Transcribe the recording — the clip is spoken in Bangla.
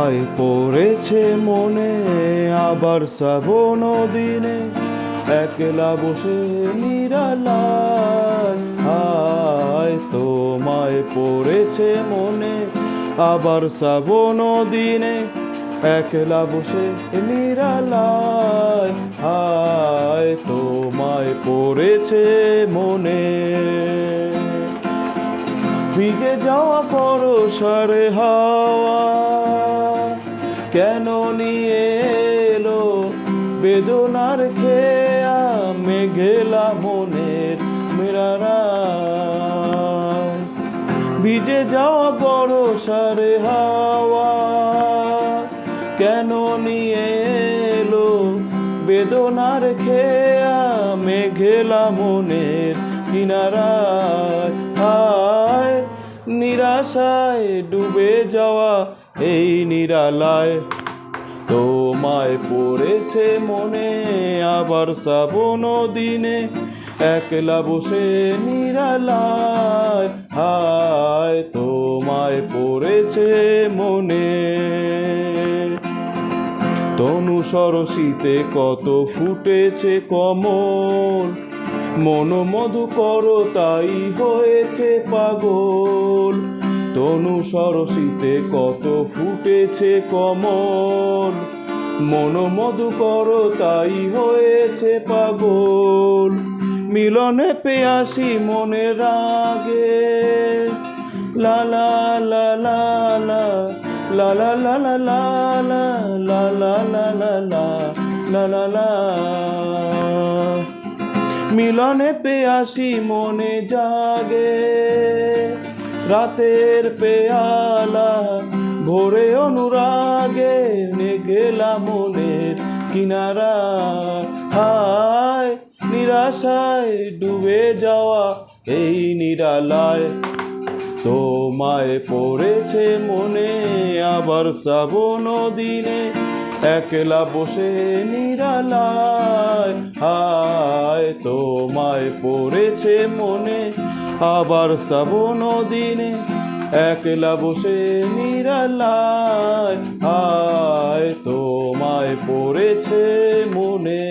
তোমায় পড়েছে মনে আবার শ্রাবণ দিনে একলা বসে নিরালায় হায় তোমায় পড়েছে মনে আবার শ্রাবণ দিনে একলা বসে নিরালায় হায় তোমায় পড়েছে মনে ভিজে যাওয়া পরশার হাওয়া কেন নিয়ে এলো বেদনার খেয়া মেঘেলা মনের মেরারা ভিজে যাওয়া পরশার হাওয়া কেন নিয়ে এলো বেদনার খেয়া মেঘেলা মনের কিনারায় হায় নিরাশায় ডুবে যাওয়া এই নিরালায় তোমায় পড়েছে মনে আবার শ্রাবণ দিনে একলা বসে নিরালায় হায় তোমায় পড়েছে মনে তনু সরসিতে কত ফুটেছে কমল মন মধুকর তাই হয়েছে পাগল তনু সরসিতে কত ফুটেছে কমল মন মধুকর তাই হয়েছে পাগল মিলনে পেয়াসি মনে রাগে লা লা লা লা লা লা লা লা লা লা লা লা লা লা লা লা লা মিলনে পেয়াসি মনে জাগে রাতের পেয়ালা ভোরে অনুরাগে নেগেলা মনের কিনারা হায় নিরাশায় ডুবে যাওয়া এই নিরালায় তোমায় পড়েছে মনে আবার শ্রাবণ দিনে একলা বসে নিরালায় হায় তোমায় পড়েছে মনে আবার শ্রাবণ দিনে একলা বসে নিরালায় হায় তোমায় পড়েছে মনে।